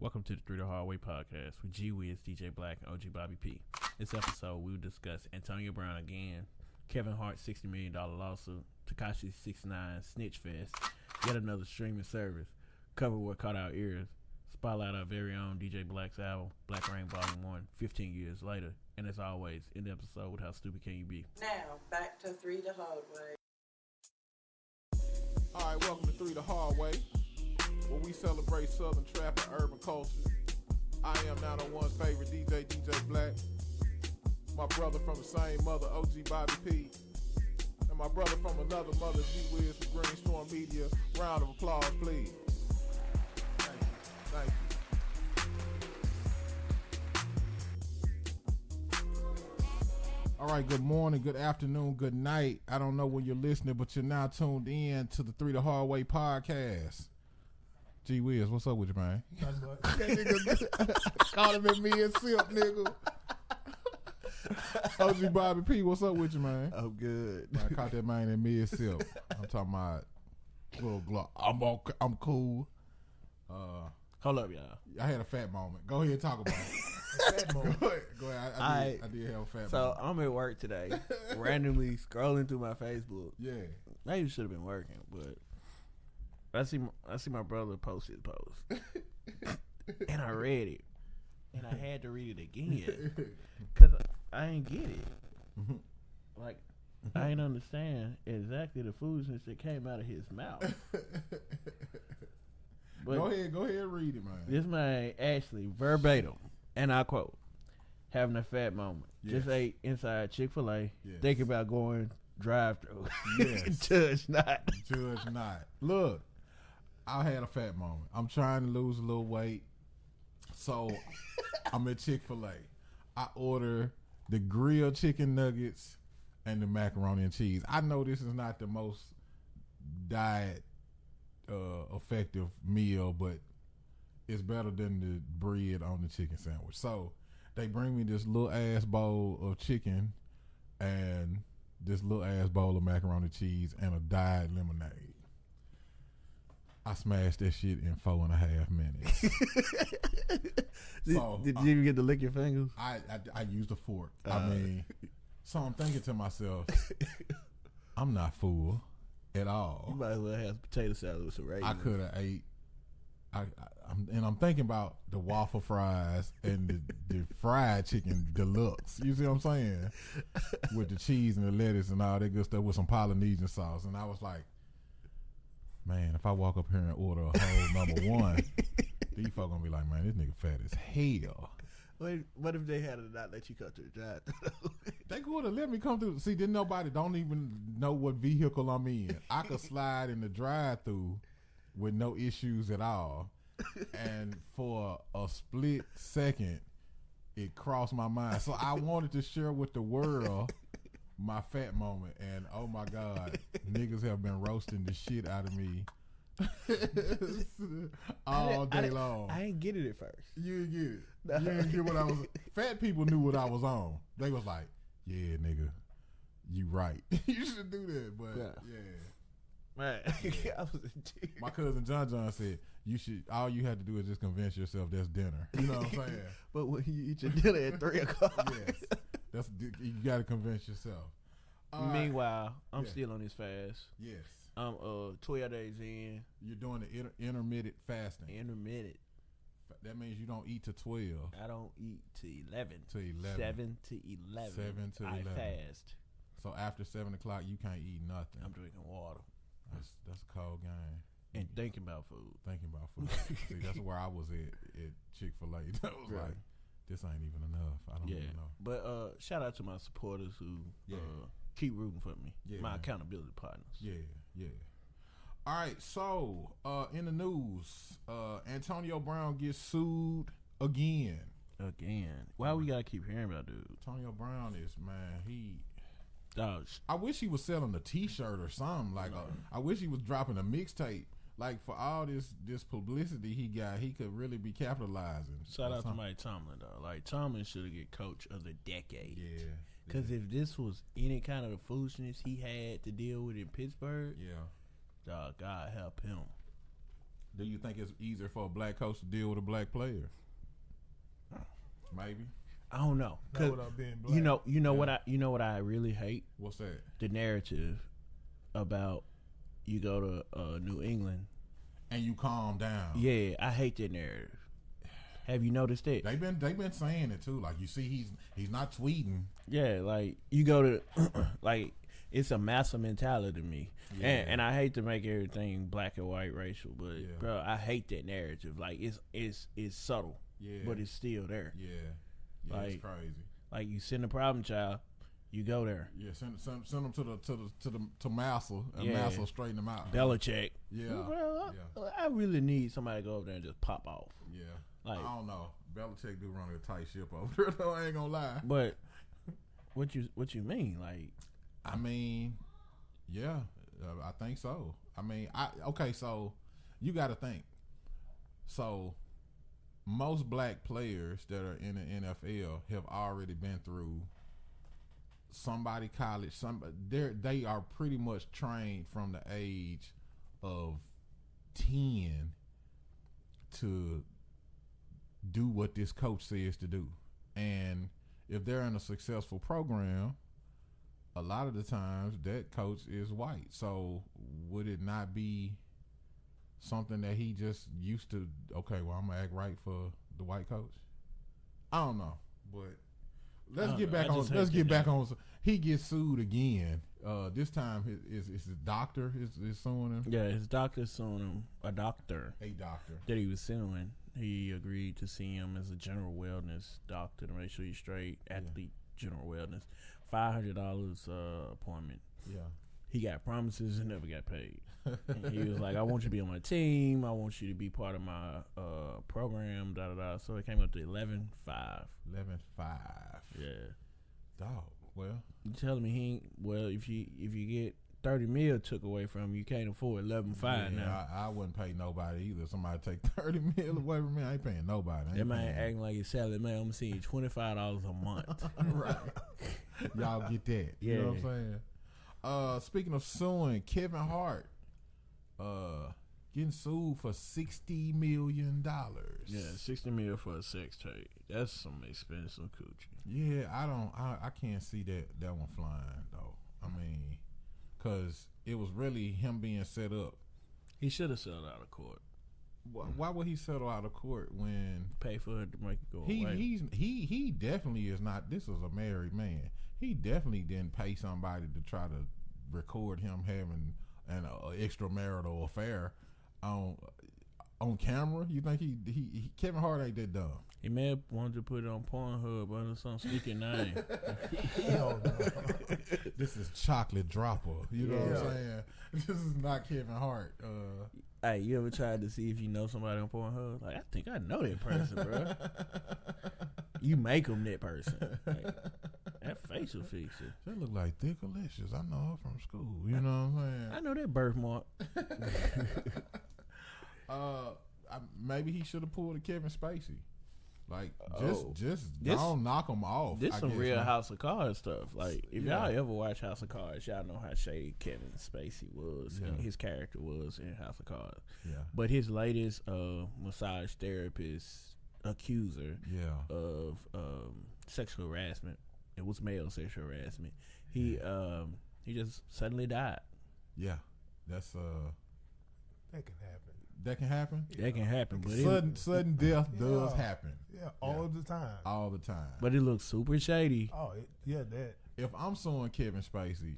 Welcome to the Through the Hard Way podcast with G Wiz, DJ Blaq, and OG Bobby P. This episode, we will discuss Antonio Brown again, Kevin Hart $60 million lawsuit, Tekashi 6ix9ine SnitchFest, yet another streaming service, cover what caught our ears, spotlight our very own DJ Blaq's album, Blaq Reign Volume 1, 15 years later, and as always, in the episode with How Stupid Can You Be? Now, back to Through the Hard Way. Alright, welcome to Through the Hard Way, where we celebrate Southern trap and urban culture. I am 901's favorite DJ, DJ Blaq. My brother from the same mother, OG Bobby P. And my brother from another mother, G Wiz from Green Storm Media. Round of applause, please. Thank you. Thank you. Alright, good morning, good afternoon, good night. I don't know when you're listening, but you're now tuned in to the Through the Hard Way podcast. G Wiz, what's up with you, man? Call him at me and Silk, nigga. OG Bobby P, what's up with you, man? I'm good. I caught that man in mid silk. I'm talking about little Glock. I'm cool. Hold up, y'all. I had a fat moment. Go ahead and talk about it. Fat moment. Go ahead. I did have a fat moment. So I'm at work today, randomly scrolling through my Facebook. Yeah. Maybe should have been working, but I see my brother post his post, and I read it, and I had to read it again, cause I ain't get it. Like I ain't understand exactly the foolishness that came out of his mouth. But Go ahead and read it, man. this man actually verbatim, and I quote, "Having a fat moment. Yes. Just ate inside Chick-fil-A. Yes. Thinking about going drive-through. Yes. Judge not." Judge not. Look, I had a fat moment. I'm trying to lose a little weight. So I'm at Chick-fil-A. I order the grilled chicken nuggets and the macaroni and cheese. I know this is not the most diet effective meal, but it's better than the bread on the chicken sandwich. So they bring me this little ass bowl of chicken and this little ass bowl of macaroni and cheese and a diet lemonade. I smashed that shit in 4.5 minutes. Did you even get to lick your fingers? I used a fork. So I'm thinking to myself, I'm not full at all. You might as well have potato salad with some raisins. I could have ate. I'm thinking about the waffle fries and the fried chicken deluxe. You see what I'm saying? With the cheese and the lettuce and all that good stuff with some Polynesian sauce. And I was like, man, if I walk up here and order a whole number one, these folk gonna be like, man, this nigga fat as hell. Wait, what if they had to not let you cut to the drive? They could have let me come through. See, then nobody don't even know what vehicle I'm in. I could slide in the drive-through with no issues at all. And for a split second, it crossed my mind. So I wanted to share with the world my fat moment. And oh my God, niggas have been roasting the shit out of me all day long. I ain't get it at first. You didn't get it. You didn't get what I was. Fat people knew what I was on. They was like, "Yeah, nigga, you right. You should do that." But yeah. Man, I was My cousin John said, "You should. All you had to do is just convince yourself that's dinner." You know what I'm saying? But when you eat your dinner at 3:00, Yes, you got to convince yourself. All right. Meanwhile, I'm Yeah. still on this fast. Yes, I'm 12 days in. you're doing the intermittent fasting. Intermittent. That means you don't eat to 12. I don't eat to 11. To 11. 7 to 11. 7 to 11. I fast. So after 7 o'clock, you can't eat nothing. I'm drinking water That's a cold game. and thinking about food. Thinking about food. See, that's where I was at Chick-fil-A. That was Right. like, this ain't even enough. I don't even know. But shout out to my supporters who keep rooting for me. Yeah, my man. accountability partners. Yeah. All right, so in the news, Antonio Brown gets sued again. Why we gotta keep hearing about dude? Antonio Brown is, man, Dog, I wish he was selling a T-shirt or something. Like, I wish he was dropping a mixtape. Like, for all this publicity he got, he could really be capitalizing. shout or out to something. Mike Tomlin though. Like Tomlin should have get coach of the decade. Yeah. Because if this was any kind of the foolishness he had to deal with in Pittsburgh, Yeah. dog, God help him. Do you think it's easier for a black coach to deal with a black player? Maybe. I don't know. Not without being black. You know what I really hate? What's that? The narrative about you go to New England and you calm down. Yeah, I hate that narrative. Have you noticed that? They've been saying it too. Like you see, he's not tweeting. Yeah, like you go to like it's a massa mentality to me, and I hate to make everything black and white racial, but bro, I hate that narrative. Like it's subtle, but it's still there. Yeah, like, it's crazy. Like you send a problem child, you go there. Yeah, send them to Massa, and Massa straighten them out. Belichick. Yeah. Well, I really need somebody to go over there and just pop off. Yeah. Like, I don't know. Belichick do run a tight ship over there, though. I ain't gonna lie. But what you mean? Like, I mean, yeah, I think so. I mean, so you got to think. So most black players that are in the NFL have already been through somebody college. They are pretty much trained from the age of 10 to do what this coach says to do. And if they're in a successful program, a lot of the times that coach is white. So would it not be something that he just used to, okay, well, I'm going to act right for the white coach? I don't know. But let's get back on. He gets sued again. This time his doctor is suing him. Yeah, his doctor suing him. A doctor that he was suing. He agreed to see him as a general wellness doctor to make sure he's straight. Athlete general wellness. $500 appointment. Yeah. He got promises and never got paid. And he was like, I want you to be on my team. I want you to be part of my program, da-da-da. So it came up to 11.5. 11.5. Yeah. Dog. Well. You telling me he ain't, well, if you get 30 mil took away from you, you can't afford 11.5 now. I wouldn't pay nobody either. Somebody take 30 mil away from me, I ain't paying nobody. That man acting like he's salary man. I'm seeing $25 a month. Right. Y'all get that. Yeah. You know what I'm saying? Speaking of suing, Kevin Hart getting sued for $60 million. Yeah, $60 million for a sex tape. That's some expensive coochie. Yeah, I can't see that one flying though. I mean, cause it was really him being set up. He should have settled out of court. Why would he settle out of court when pay for it to make it go away? He definitely is not. This is a married man. He definitely didn't pay somebody to try to record him having an extramarital affair on camera. You think he Kevin Hart ain't that dumb? He may have wanted to put it on Pornhub under some sneaky name. Hell no. This is Chocolate Dropper. You know what I'm saying? This is not Kevin Hart. Hey, you ever tried to see if you know somebody on Pornhub? Like, I think I know that person, bro. You make them that person. Like, that facial feature. They look like Thickalicious. I know her from school. You know what I'm saying? I know that birthmark. Maybe he should have pulled a Kevin Spacey. Like, just don't knock him off. This some real House of Cards stuff. Like, if y'all ever watch House of Cards, y'all know how shady Kevin Spacey was and his character was in House of Cards. Yeah. But his latest massage therapist accuser of sexual harassment, it was male sexual harassment. He just suddenly died. Yeah, that's that can happen. That can happen. That can happen, but sudden death does happen. Yeah, all the time. All the time. But it looks super shady. Oh, that. If I'm suing Kevin Spacey,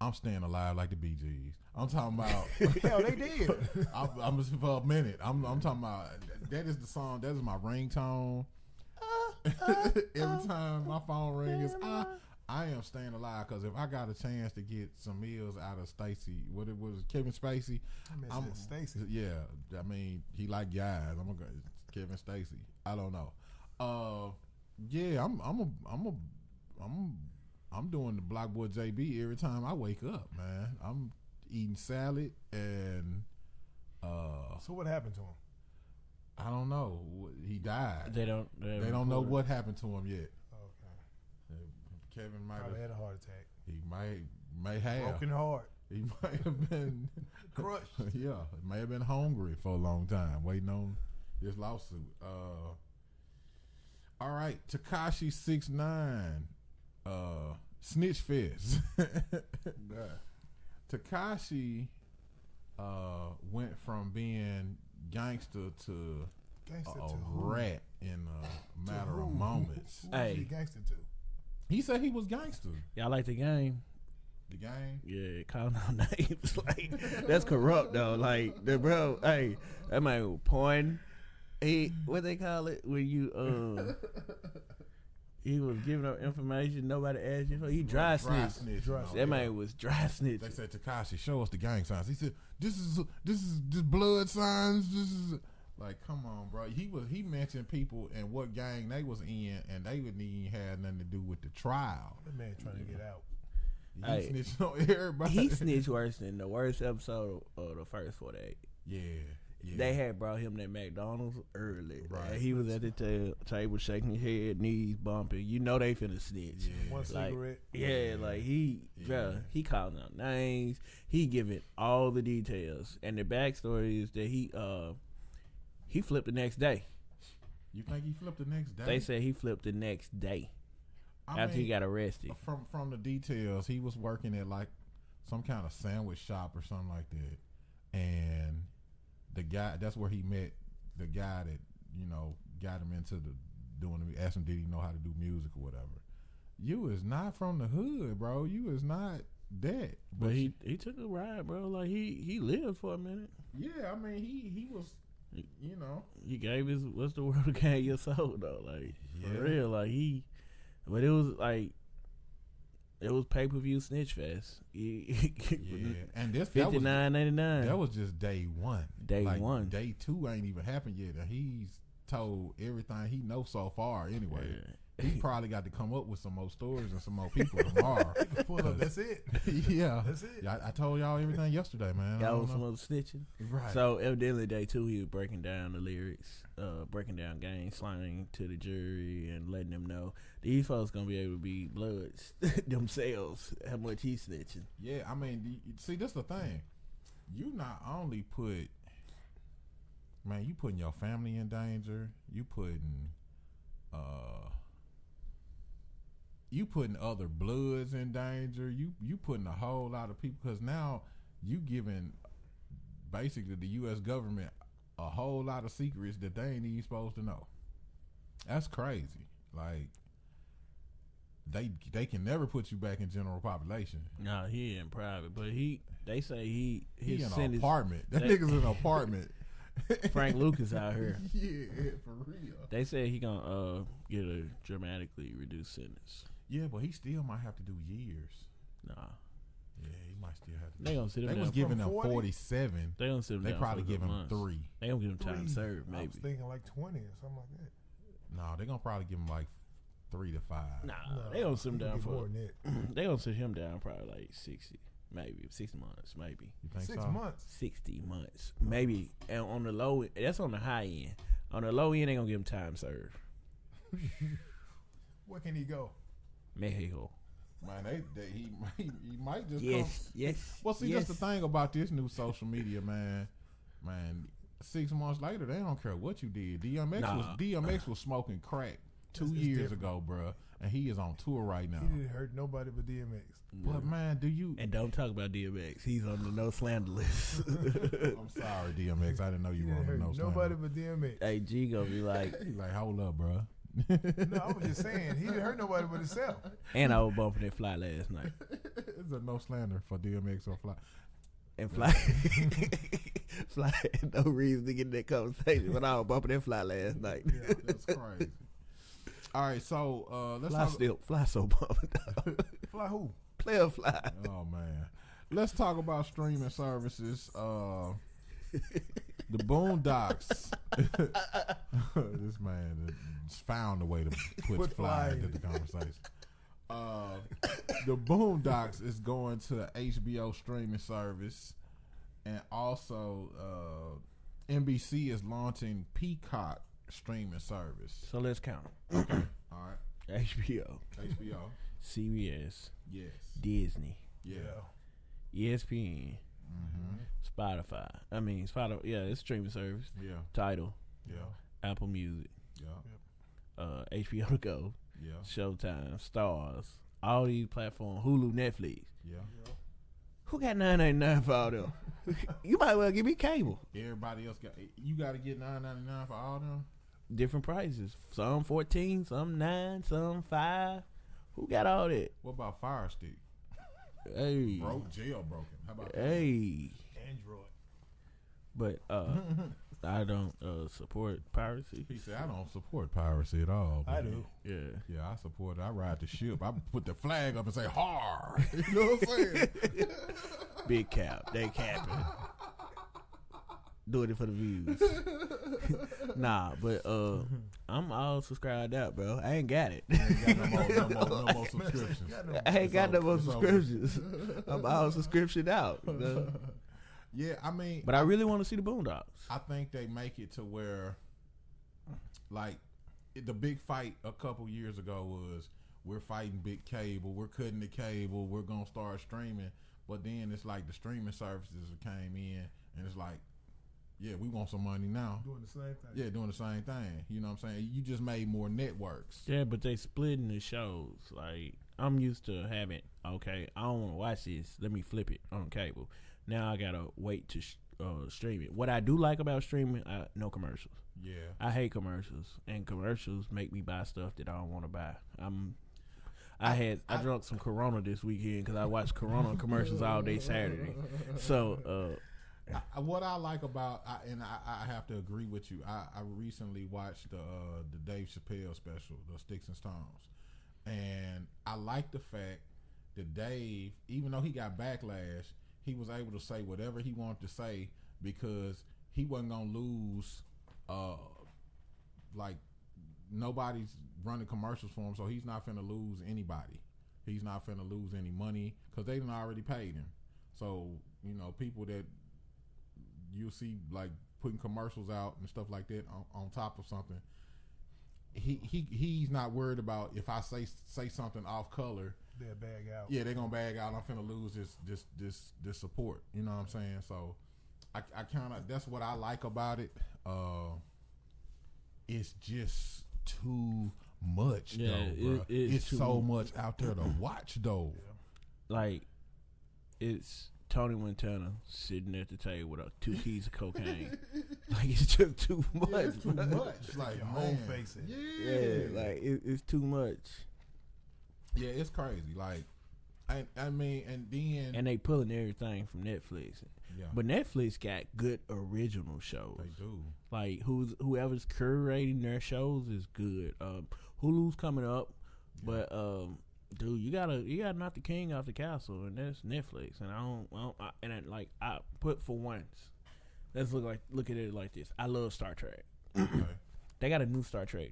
I'm staying alive like the Bee Gees. I'm talking about. Hell, they did. I'm just for a minute. I'm talking about. That is the song. That is my ringtone. Every time my phone rings, I am staying alive because if I got a chance to get some meals out of Stacey, what it was Kevin Spacey. I'm Stacey. Yeah, I mean he like guys. I'm gonna go Kevin Spacey. I don't know. Yeah, I'm doing the Block Boy JB every time I wake up, man. I'm eating salad and. So what happened to him? I don't know. He died. They don't know what happened to him yet. Okay. Kevin might have had a heart attack. He may have Broken heart. He might have been Crushed. Yeah, may have been hungry for a long time, waiting on this lawsuit. All right, Tekashi 6ix9ine, SnitchFest. Tekashi went from being gangster to Gangster a to who? rat in a matter of Who? moments. Who was Hey. he gangster to? He said he was gangster. Y'all like the game? The game. Yeah, calling out names. Like, that's corrupt, though. Like, the bro, hey, that man was pointing. He, what they call it? When you, he was giving up information nobody asked you for. He dry snitch. Dry you know, That man was dry snitch. They said, Tekashi, show us the gang signs. He said, this is blood signs. This is like, come on, bro. He mentioned people and what gang they was in, and they wouldn't even have nothing to do with the trial. That man trying to get out. He Hey, snitched on everybody. He snitched worse than the worst episode of the first 48. Yeah. They had brought him that McDonald's early. Right. And he was at the table shaking his head, knees bumping. You know they finna snitch. Yeah. One Like, cigarette. yeah, like he, bruh, he calling out names. He giving all the details. And the backstory is that he flipped the next day. You think he flipped the next day? They said he flipped the next day after he got arrested. From the details, he was working at like some kind of sandwich shop or something like that, and the guy, that's where he met the guy that, you know, got him into asked him did he know how to do music or whatever. You is not from the hood, bro. You is not that. But he took a ride, bro. Like he lived for a minute. Yeah, I mean he was, you know, He gave his what's the word again your soul though. Like Yeah. for real, like but it was like it was pay-per-view SnitchFest. yeah. And this $59.99. that was just day one. Day one. Day two ain't even happened yet, and he's told everything he knows so far. Anyway, he probably got to come up with some more stories and some more people tomorrow. Pull up. That's it. Yeah, That's it. Yeah, I told y'all everything yesterday, man. I Y'all don't was some know. other snitching. Right. So evidently day two he was breaking down the lyrics, breaking down gang slang to the jury and letting them know these folks gonna be able to be bloods themselves, how much he's snitching. Yeah, I mean, see, this the thing. You not only put, man, you putting your family in danger. You putting other bloods in danger. You putting a whole lot of people, because now you giving basically the U.S. government a whole lot of secrets that they ain't even supposed to know. That's crazy. Like, they can never put you back in general population. No, he in private, but they say He his in an sentence. apartment. That they- nigga's in an apartment. Frank Lucas out here. Yeah, for real. They said he gonna get a dramatically reduced sentence. Yeah, but he still might have to do years. Nah, Yeah, he might still have to. they gonna sit him They down. was giving From him 40? 47. They gonna sit him They down. probably for a give good him months. 3. They gonna give him time Three. served, I maybe. was thinking like 20 or something like that. No, they're gonna probably give him like 3 to 5. Nah, No, they gonna sit him he can down get for. more than that. They gonna sit him down probably like 60, maybe 60 months, maybe You think 6 so? months. 60 months, maybe. And on the low, that's on the high end. On the low end, they gonna give him time served. Where can he go? Mexico. Man, he might just come. Yes. Well, see, yes. that's the thing about this new social media, man. Man, 6 months later, they don't care what you did. DMX was smoking crack 2 It's years different. ago, bruh, and he is on tour right now. He didn't hurt nobody but DMX. But man, do you? And don't talk about DMX. He's on the no slander list. I'm sorry, DMX. I didn't know He you were didn't on hurt the no nobody slander. but DMX. Hey, G gonna be like, He's like, hold up, bruh. No, I was just saying he didn't hurt nobody but himself. and I was bumping that Fly last night. It's a no slander for DMX or Fly. And Fly, Fly had no reason to get in that conversation, but I was bumping that Fly last night. Yeah, that's crazy. All right, so let's talk. Fly so bumping. Fly who? Player Fly. Oh man, let's talk about streaming services. The Boondocks. This man just found a way to put Fly into the conversation. The Boondocks is going to HBO streaming service, and also NBC is launching Peacock streaming service. So let's count. All right, HBO, HBO. CBS, Yes. Disney, Yeah. ESPN, Spotify. I mean, Spotify. Yeah, it's streaming service. Yeah. Tidal, Yeah. Apple Music, Yeah. HBO to Go, Yeah. Showtime, Stars, all these platforms, Hulu, Netflix. Yeah. Who got $9.99 for all them? You might well give me cable. Everybody else got. You got to get $9.99 for all them. Different prices. Some 14, some 9, some 5. Who got all that? What about Fire Stick? Hey, Jailbroken. How about that? hey. Android. But I don't support piracy. He said, I don't support piracy at all. I do. Yeah. Yeah, I support it. I ride the ship. I put the flag up and say, "Har." You know what I'm saying? Big cap. They capping. Doing it for the views. Nah, but I'm all subscribed out, bro. I ain't got it. Ain't got no more subscriptions. I ain't got no more It's over. subscriptions. I'm all subscription out. You know? Yeah, I mean, But I really want to see the Boondocks. I think they make it to where, like, the big fight a couple years ago was we're fighting big cable, we're cutting the cable, we're gonna start streaming. But then it's like the streaming services came in, and it's like, yeah, we want some money now. Doing the same thing. Yeah, doing the same thing. You know what I'm saying? You just made more networks. Yeah, but they splitting the shows. Like, I'm used to having, okay, I don't want to watch this. Let me flip it on cable. Now I got to wait to stream it. What I do like about streaming, no commercials. Yeah. I hate commercials. And commercials make me buy stuff that I don't want to buy. I drank some Corona this weekend because I watched Corona commercials all day Saturday. So, what I like about, I have to agree with you. I recently watched the Dave Chappelle special, the Sticks and Stones, and I like the fact that Dave, even though he got backlash, he was able to say whatever he wanted to say because he wasn't gonna lose. Like, nobody's running commercials for him, so he's not finna lose anybody. He's not finna lose any money because they done already paid him. So, you know, people that you'll see like putting commercials out and stuff like that on top of something. He's not worried about if I say something off color. They'll bag out. Yeah, they're gonna bag out. I'm finna lose this support. You know what I'm saying? So I kind of, that's what I like about it. It's just too much, though, bro. It's so much out there to watch, though. like, it's Tony Montana sitting at the table with 2 keys of cocaine. Like, it's just too much. Yeah, it's too bro. much. Like, Your man. whole face. Yeah, like, it's too much. Yeah, it's crazy. Like, I mean, and then And they pulling everything from Netflix. yeah, But Netflix got good original shows. they do. Like, whoever's curating their shows is good. Hulu's coming up, but dude, you gotta knock the king off the castle, and that's Netflix. And I put for once. Let's look at it like this. I love Star Trek. Okay. They got a new Star Trek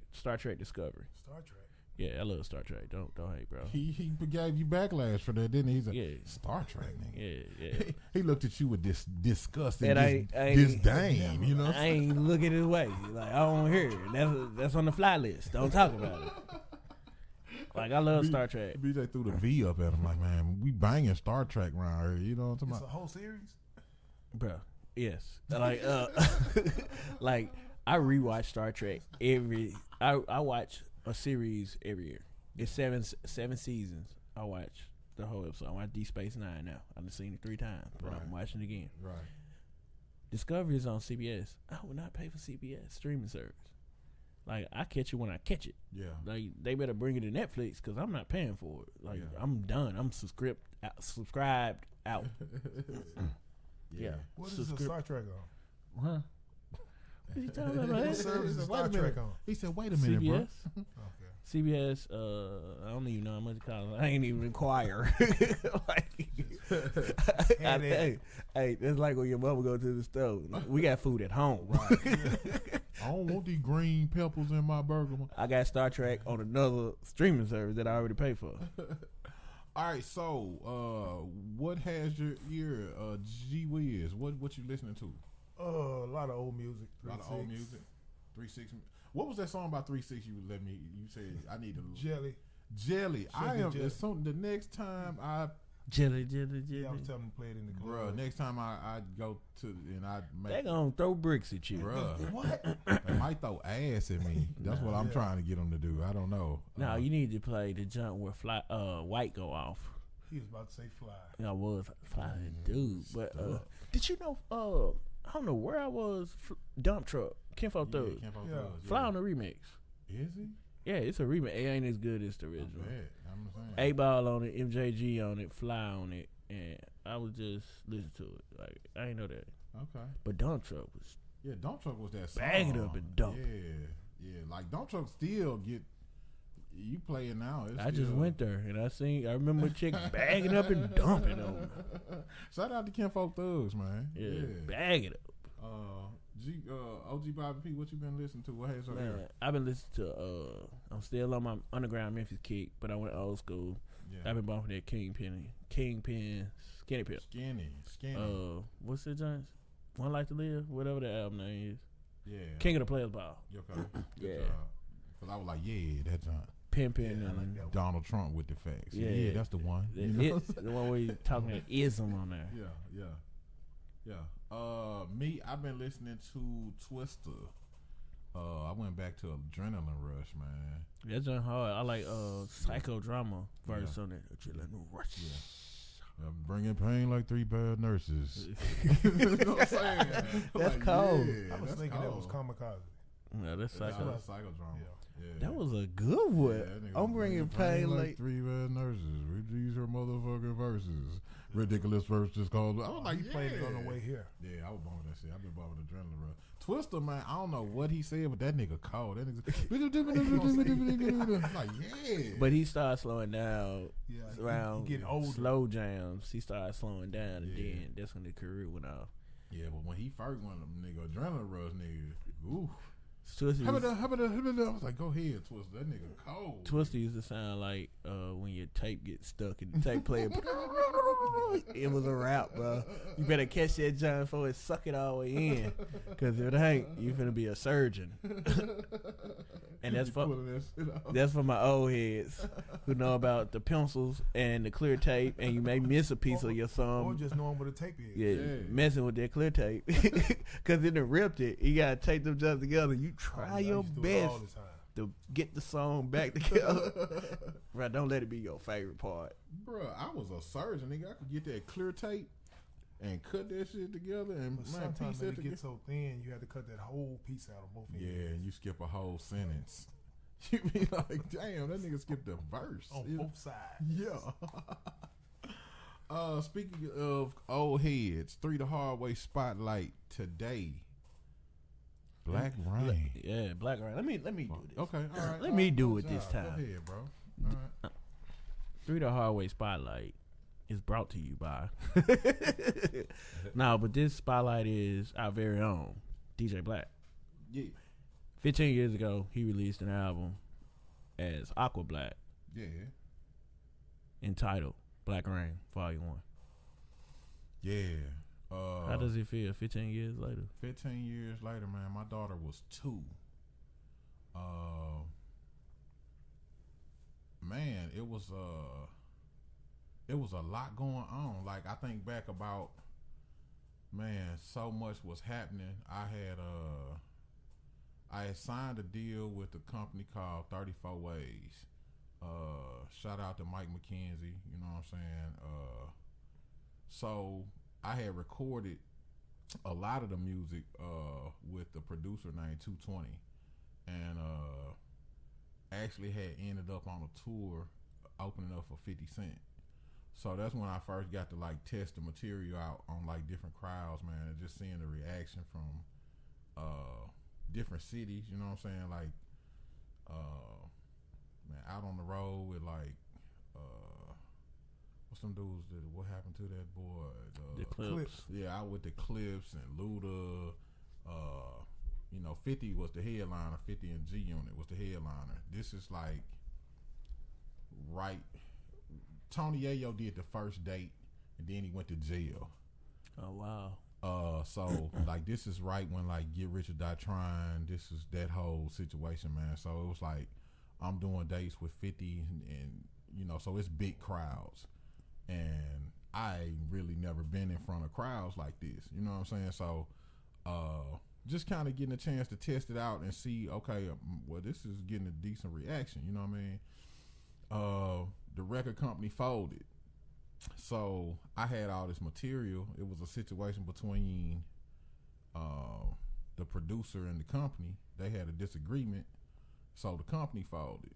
Discovery. Star Trek. Yeah, I love Star Trek. Don't hate, bro. He gave you backlash for that, didn't he? He's like, Yeah. Star Trek, nigga. Yeah. He looked at you with this disgust And and I disdain. You know, I ain't looking his way. Like, I don't hear it. That's on the fly list. Don't talk about it. Like, I love Star Trek. BJ threw the V up at him like, man, we banging Star Trek around here. You know what I'm It's talking a about? whole series? Bro, yes. Like, like, I rewatch Star Trek I watch a series every year. It's seven seasons. I watch the whole episode. I watch Deep Space Nine now. I've seen it 3 times, but Right. I'm watching it again. Right. Discovery is on CBS. I would not pay for CBS streaming service. Like, I catch it when I catch it. Yeah. Like, they better bring it to Netflix because I'm not paying for it. Like, Yeah. I'm done. I'm subscribed out. Yeah. What is the Subscript- Star Trek on? Huh? What you talking about, What man? service is Wait a Star minute. Trek on? He said, wait a minute, bro. CBS. Okay. CBS, I don't even know how much it costs. I ain't even inquire. Like, hey, that's like when your mama go to the store. We got food at home. I don't want these green peppers in my burger. I got Star Trek on another streaming service that I already pay for. All right, so what has your ear, G Wiz? What you listening to? A lot of old music. A lot of old music. 3-6. What was that song about 3-6 you let me? You said I need to Jelly. Jelly. I Sugar am. Jelly. The next time I Jelly. Yeah, I was telling them to play it in the club. Bruh, next time I go to and I They make gonna throw bricks at you. bruh. What? They might throw ass at me. That's what I'm trying to get them to do. I don't know. No, you need to play the jump where white go off. He was about to say fly. I was flying dude, but did you know? I don't know where I was. Dump truck, Kenfo Thugs, fly on the remix. Is he? Yeah, it's a remix. It ain't as good as the original. I'm saying. 8 Ball on it, MJG on it, Fly on it, and I was just listening to it. Like I ain't know that. Okay. But Dump Truck was Dump Truck was that song. bag it up and dump. Yeah. Like Dump Truck still get you play it now. I just went there and I remember a chick bagging up and dumping on me. Shout out to Kenfo Thugs, man. Yeah, bag it up. OG Bobby P, what you been listening to? What has your ear? I've been listening to I'm still on my underground Memphis kick, but I went old school. Yeah. I've been bumping that Kingpin, Skinny Pip. Skinny. What's the Giants? One Life to Live, whatever the album name is. Yeah. King of the Players Ball. Okay. Yeah. Because I was like, that John. Pimpin' I like and that one. Donald Trump with the facts. Yeah. That's the one. the one where you talking about ism on there. Yeah. Me, I've been listening to Twister. I went back to Adrenaline Rush, man. That's just hard. I like psychodrama verse on it. Adrenaline Rush. Yeah. Bringing pain like 3 bad nurses. You know what I'm saying? That's cold. I was thinking that was Kamikaze. No, that's psycho. That's psychodrama. Yeah. That was a good one. Yeah, I'm bringing pain like 3 bad nurses. These are motherfucking verses. Ridiculous verse just called. I was like, He played it on the way here. Yeah, I was bumping that shit. I've been bumping Adrenaline Rush. Twister, man, I don't know what he said, but that nigga cold. That nigga. Like, yeah. But he started slowing down around he getting older. slow jams. He started slowing down, and then that's when the career went off. Yeah, but when he first went, nigga, Adrenaline Rush, nigga, ooh. Twisty I was like, go ahead, Twister. That nigga cold. Twisty used to sound like when your tape gets stuck and the tape player. It was a rap, bro. You better catch that John before it suck it all the way in, because if it ain't, you finna be a surgeon. And that's for my old heads who know about the pencils and the clear tape, and you may miss a piece of your Or song. just knowing what a tape is. Yeah, messing with that clear tape, because it done ripped it. You gotta tape them just together. You try your best to get the song back together. Right, don't let it be your favorite part. Bruh, I was a surgeon, nigga. I could get that clear tape and cut that shit together and But man, sometimes piece when it it together. gets so thin, you have to cut that whole piece out of both ends. Yeah, and you skip a whole sentence. You be like, damn, that nigga skipped a verse. On both sides. Yeah. Speaking of old heads, 3 the Hard Way spotlight today. Blaq Reign. Yeah, Blaq Reign. Let me do this. Okay, all right. Let me do good it this job. time. Go ahead, bro. All right. 3 the Hard Way Spotlight is brought to you by. No, but this spotlight is our very own DJ Blaq. Yeah. 15 years ago, he released an album as Aqua Black Yeah. entitled Blaq Reign Volume 1. Yeah. How does it feel 15 years later? 15 years later, man, my daughter was 2. Man, it was a lot going on. Like, I think back about, man, so much was happening. I had signed a deal with a company called 34 Ways. Shout out to Mike McKenzie, you know what I'm saying? So I had recorded a lot of the music with the producer named 220, and actually had ended up on a tour opening up for 50 Cent. So that's when I first got to like test the material out on like different crowds, man, and just seeing the reaction from different cities, you know what I'm saying? Like man, out on the road with like what's some dudes that what happened to that boy? The Clips. Yeah, out with the Clips and Luda. You know, 50 was the headliner. 50 and G Unit was the headliner. This is like right. Tony Yayo did the first date, and then he went to jail. Oh wow. So like this is right when like Get Rich or Die Trying. This is that whole situation, man. So it was like I'm doing dates with 50, and you know, so it's big crowds. and I ain't really never been in front of crowds like this. You know what I'm saying? So, just kind of getting a chance to test it out and see, okay, well, this is getting a decent reaction. You know what I mean? The record company folded. So I had all this material. It was a situation between the producer and the company. They had a disagreement, so the company folded.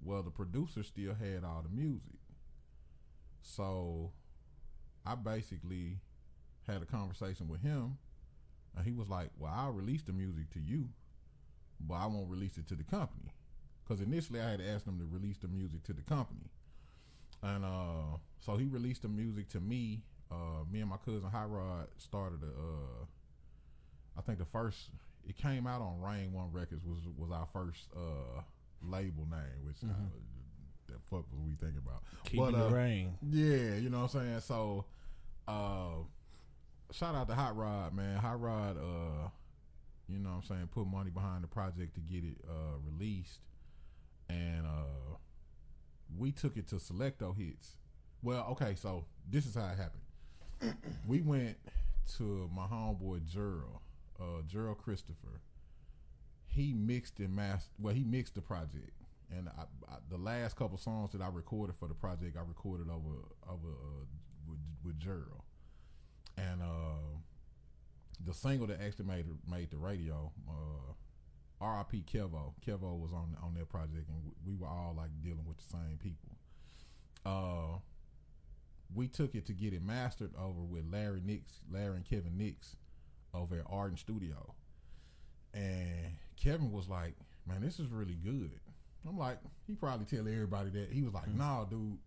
Well, the producer still had all the music. So I basically had a conversation with him, and he was like, well, I'll release the music to you, but I won't release it to the company. Because initially I had asked him to release the music to the company. And so he released the music to me. Me and my cousin Hart started I think the first, it came out on Rain One Records was our first label name, which the fuck was we thinking about? Keeping the rain. Yeah, you know what I'm saying? So shout out to Hot Rod, man. Hot Rod, you know what I'm saying, put money behind the project to get it released. And we took it to Selecto Hits. Well, okay, so this is how it happened. We went to my homeboy Gerald Christopher. He mixed and mastered. Well, he mixed the project, and the last couple songs that I recorded for the project, I recorded over with Gerald. And the single that actually made the radio, R.I.P. Kevo. Kevo was on that project, and we were all like dealing with the same people. We took it to get it mastered over with Larry and Kevin Nix over at Art Studio. And Kevin was like, man, this is really good. I'm like, he probably tell everybody that. He was like, nah, dude,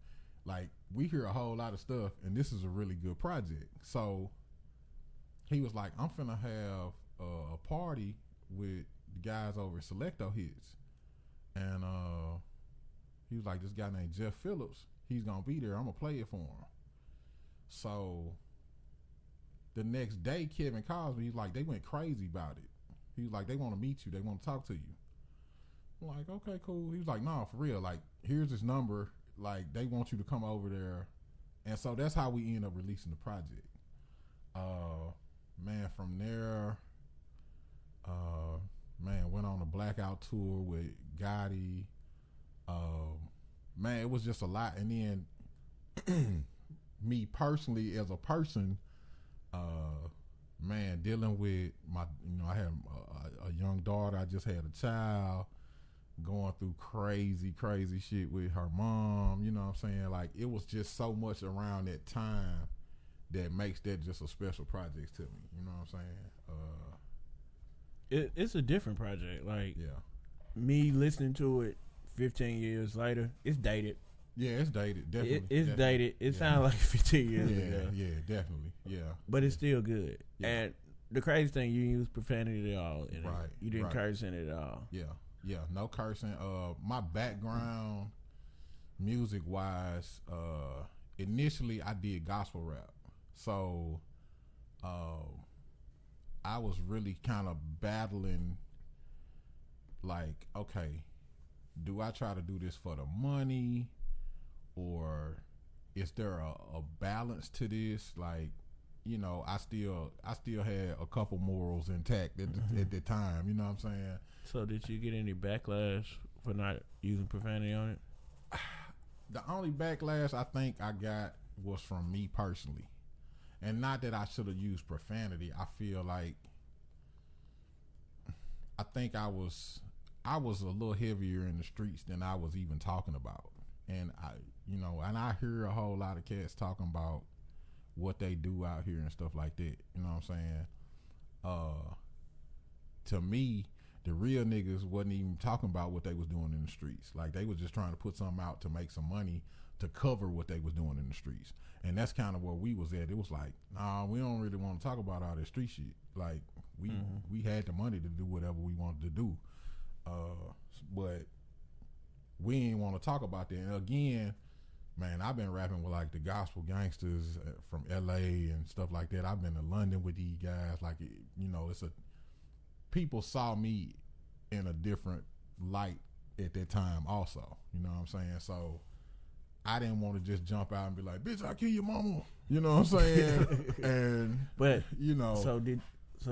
like, we hear a whole lot of stuff, and this is a really good project. So he was like, I'm finna have a party with the guys over at Selecto Hits. And he was like, this guy named Jeff Phillips, he's gonna be there. I'm gonna play it for him. So the next day, Kevin calls me. He's like, they went crazy about it. He was like, they want to meet you. They want to talk to you. I'm like, okay, cool. He was like, no, for real. Like, here's this number. Like, they want you to come over there. And so that's how we end up releasing the project. Man, from there, went on a Blackout tour with Gotti. Man, it was just a lot. And then me personally, as a person, man, dealing with I had a young daughter. I just had a child, going through crazy shit with her mom. You know what I'm saying? Like, it was just so much around that time that makes that just a special project to me. You know what I'm saying? It's a different project. Like, yeah, me listening to it 15 years later, it's dated. Yeah, it's dated. Definitely, it's dated. It sounds like 15 years ago. Yeah, definitely. Yeah, but it's still good. Yeah. And the crazy thing, you use profanity at all in right, it. You didn't right. curse in it at all. Yeah, no cursing. My background, music wise, initially I did gospel rap, so I was really kind of battling. Like, okay, do I try to do this for the money, or is there a balance to this? Like, you know, I still had a couple morals intact at the time. You know what I'm saying? So did you get any backlash for not using profanity on it? The only backlash I think I got was from me personally, and not that I should have used profanity. I feel like I think I was a little heavier in the streets than I was even talking about, and I hear a whole lot of cats talking about what they do out here and stuff like that. You know what I'm saying? To me, the real niggas wasn't even talking about what they was doing in the streets. Like, they was just trying to put something out to make some money to cover what they was doing in the streets. And that's kind of where we was at. It was like, nah, we don't really want to talk about all that street shit. Like, we had the money to do whatever we wanted to do. But we ain't want to talk about that. And again, man, I've been rapping with like the gospel gangsters from LA and stuff like that. I've been to London with these guys. Like, people saw me in a different light at that time also. You know what I'm saying? So I didn't want to just jump out and be like, bitch, I kill your mama. You know what I'm saying? And But you know, so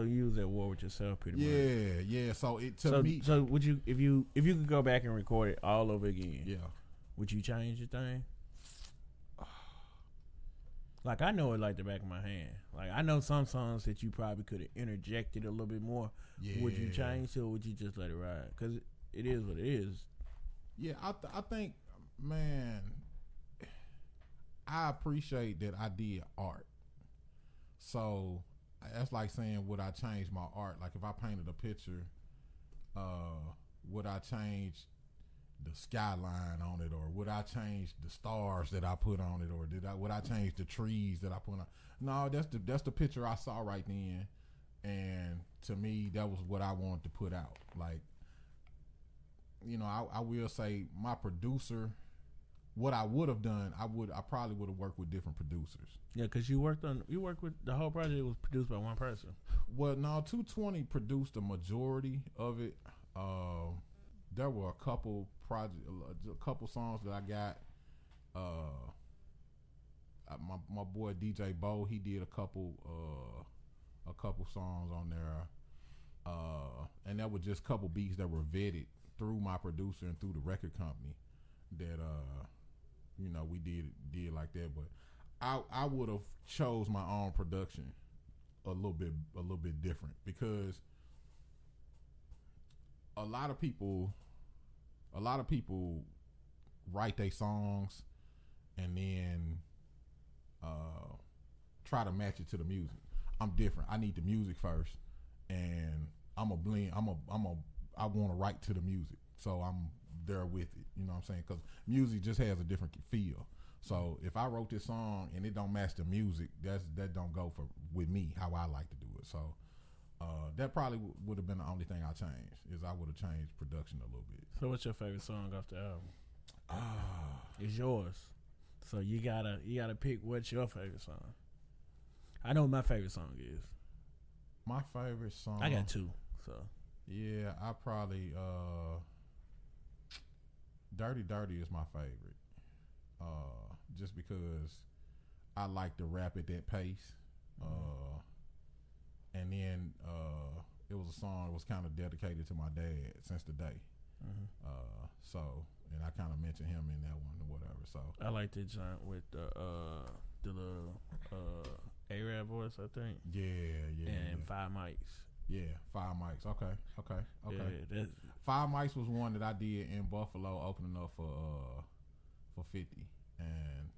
you was at war with yourself pretty much. Yeah. So it to me. So would you if you could go back and record it all over again? Yeah. Would you change your thing? Like I know it like the back of my hand. Like I know some songs that you probably could have interjected a little bit more. Yeah. Would you change it or would you just let it ride? Because it is what it is. Yeah, I think, man, I appreciate that I did art. So that's like saying, would I change my art? Like if I painted a picture, would I change the skyline on it, or would I change the stars that I put on it, or would I change the trees that I put on? No, that's the picture I saw right then, and to me that was what I wanted to put out. Like, you know, I will say my producer, what I would have done, I probably would have worked with different producers. Yeah, because you worked with the whole project was produced by one person. Well, no, 220 produced a majority of it. There were a couple songs that I got. My boy DJ Bo, he did a couple songs on there, and that was just a couple beats that were vetted through my producer and through the record company. That you know, we did like that. But I would have chose my own production a little bit different, because a lot of people write their songs and then try to match it to the music. I'm different. I need the music first, and I'm a blend. I want to write to the music, so I'm there with it. You know what I'm saying? Because music just has a different feel. So if I wrote this song and it don't match the music, that don't go with me how I like to do it. So that probably would have been the only thing I changed, is I would have changed production a little bit. So what's your favorite song off the album? It's yours. So you gotta pick what's your favorite song. I know what my favorite song is. My favorite song, I got two. So yeah, I probably Dirty Dirty is my favorite. Just because I like to rap at that pace. And then it was a song that was kind of dedicated to my dad since the day. So, and I kind of mentioned him in that one or whatever. So I like the joint with the little A-Rap voice, I think. Yeah. And 5 mics. Yeah, 5 mics. Okay. Yeah, 5 mics was one that I did in Buffalo, opening up for 50. And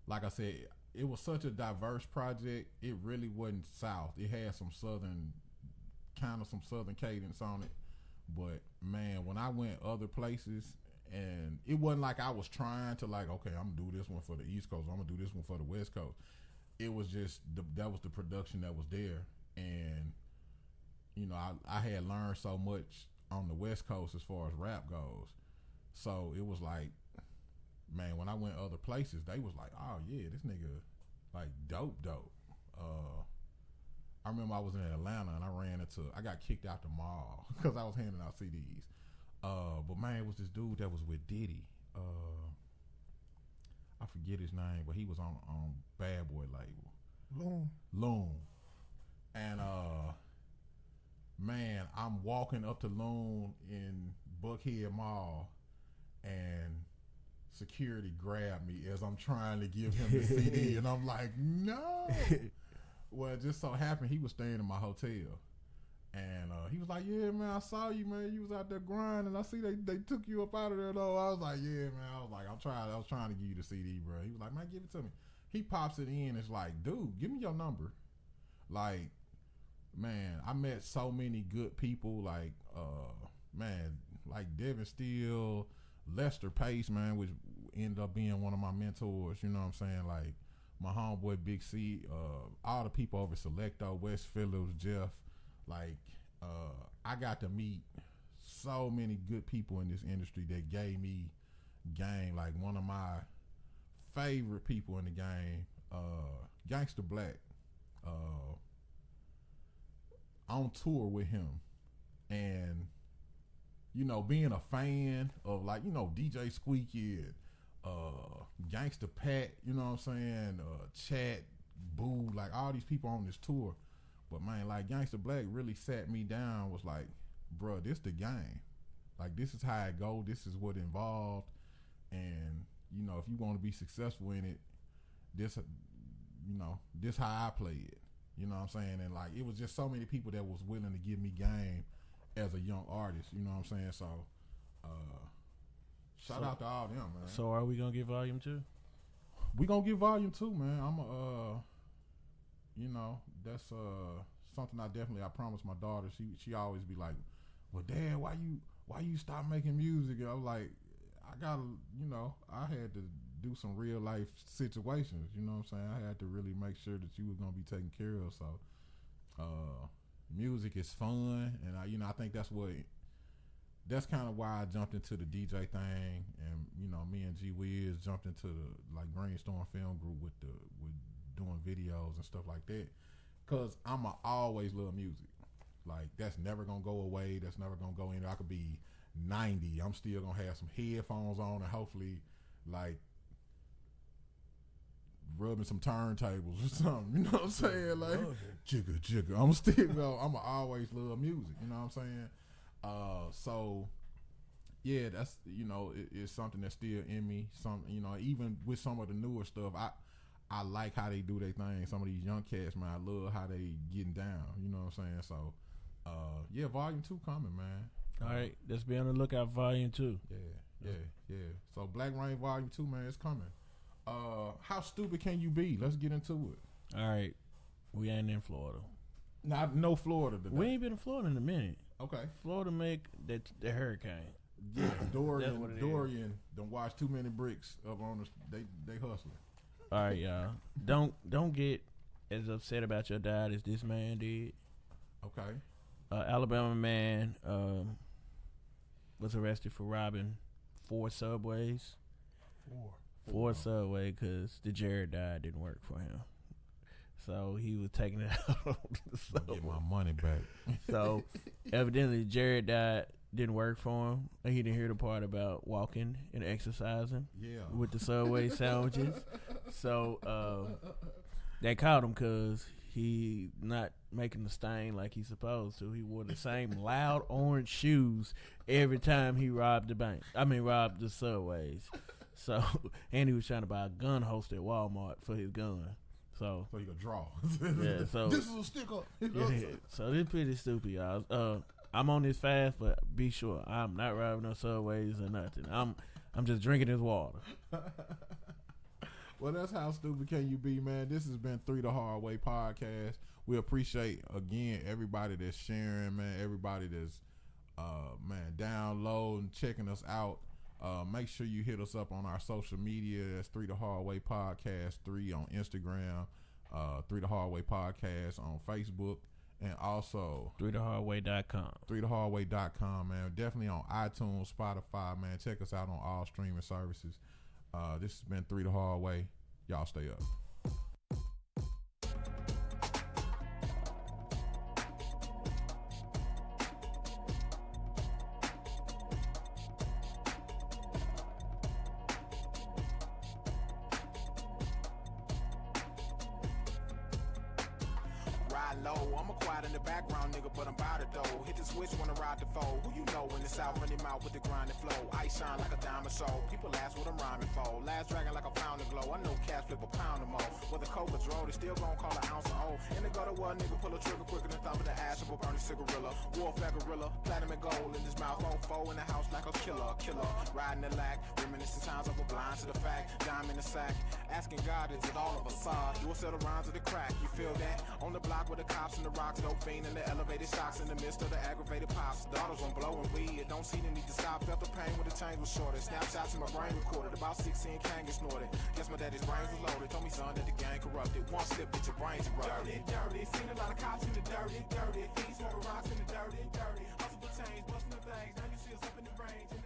like I said, it was such a diverse project. It really wasn't South. It had some Southern cadence on it. But man, when I went other places, and it wasn't like I was trying to like, okay, I'm gonna do this one for the East Coast, I'm gonna do this one for the West Coast. It was just that was the production that was there. And you know, I had learned so much on the West Coast as far as rap goes. So it was like, man, when I went other places, they was like, oh yeah, this nigga like dope. I remember I was in Atlanta and I got kicked out the mall because I was handing out CDs. But man, it was this dude that was with Diddy. I forget his name, but he was on Bad Boy label. Loon. And man, I'm walking up to Loon in Buckhead Mall, and security grabbed me as I'm trying to give him the CD, and I'm like, no. Well, it just so happened he was staying in my hotel, and he was like, yeah, man, I saw you, man. You was out there grinding. I see they took you up out of there, though. I was like, yeah, man. I was trying to give you the CD, bro. He was like, man, give it to me. He pops it in. It's like, dude, give me your number. Like, man, I met so many good people, like, man, like Devin Steele, Lester Pace, man, which ended up being one of my mentors, you know what I'm saying? Like, my homeboy Big C, all the people over Selecto, West Phillips, Jeff, like, I got to meet so many good people in this industry that gave me game. Like, one of my favorite people in the game, Gangsta Blaq, on tour with him, and you know, being a fan of, like, you know, DJ Squeaky and Gangsta Pat, you know what I'm saying? Chat, Boo, like all these people on this tour. But man, like Gangsta Blaq really sat me down, was like, bruh, this the game. Like this is how it go, this is what involved. And, you know, if you want to be successful in it, this how I play it. You know what I'm saying? And like it was just so many people that was willing to give me game as a young artist, you know what I'm saying? So shout out to all them, man. So are we gonna get volume 2? We gonna get volume 2, man. You know, that's something I promised my daughter. She always be like, well, Dad, why you stop making music? And I'm like, I had to do some real life situations, you know what I'm saying? I had to really make sure that you was gonna be taken care of. So music is fun, and I think that's kind of why I jumped into the DJ thing, and me and G Wiz jumped into the like Brainstorm Film Group with doing videos and stuff like that, cause I'ma always love music. Like that's never gonna go away. That's never gonna go in. I could be 90. I'm still gonna have some headphones on and hopefully like rubbing some turntables or something. You know what I'm saying? Like jigger. I'ma always love music. You know what I'm saying? So yeah, that's it's something that's still in me. Some even with some of the newer stuff, I like how they do their thing. Some of these young cats, man, I love how they getting down. You know what I'm saying? So yeah, volume 2 coming, man. All right, let's be on the lookout for volume 2. Yeah. So Blaq Reign volume 2, man, it's coming. How stupid can you be? Let's get into it. All right, we ain't in Florida. No Florida today. We ain't been in Florida in a minute. Okay. Florida make the hurricane. Yeah, Dorian done watch too many bricks up on they hustling. All right, y'all. Don't get as upset about your dad as this man did. Okay. Alabama man was arrested for robbing 4 subways. Four subway because the Jared died didn't work for him. So he was taking it out on the subway. Get my money back. So evidently Jared died didn't work for him. He didn't hear the part about walking and exercising with the Subway sandwiches. So they caught him because he not making the stain like he's supposed to. He wore the same loud orange shoes every time he robbed the Subways. So, and he was trying to buy a gun holster at Walmart for his gun. So you can draw. Yeah, so this is a stick up. Yeah, so this pretty stupid, y'all. I'm on this fast, but be sure I'm not robbing no Subways or nothing. I'm just drinking his water. Well, that's how stupid can you be, man. This has been 3 the Hard Way podcast. We appreciate again everybody that's sharing, man. Everybody that's downloading, checking us out. Make sure you hit us up on our social media. That's 3 the Hard Way Podcast 3 on Instagram, 3 the Hard Way Podcast on Facebook, and also 3thehardway.com. 3thehardway.com, man. Definitely on iTunes, Spotify, man. Check us out on all streaming services. This has been 3 the Hard Way. Y'all stay up. Low. I'm a quiet in the background, nigga, but I'm bout it though. Hit the switch, wanna ride the foe. Who you know in the south, running mouth with the grinding flow. Ice shine like a diamond soul. People ask what I'm rhyming for. Last dragon like a pound of glow. I know cats flip a pound or more. With a coke or draw, they still gon' call an ounce of O. In the gutter, what nigga pull a trigger quicker than thump of the ash of a burning cigarilla. Warfare gorilla, platinum and gold in his mouth. On foe in the house like a killer. Riding the lack, reminiscing times of a blind to the fact. Dime in the sack, asking God, is it all of a facade? You'll sell the rhymes of the crack, you feel that? On the block with the cops and the rocks, dope fiend in the elevated shocks in the midst of the aggravated pops. Daughters on blowing weed, it don't see the need to stop. Felt the pain when the change was shorter. Snapshots in my brain recorded, about 16 Kang snorted. Guess my daddy's brains was loaded. Told me son that the gang corrupted. One slip, get your brains erupted. Dirty, seen a lot of cops in the dirty. Thieves smoking rocks in the dirty. Hustle for change, busting the things. Now you see us up in the range.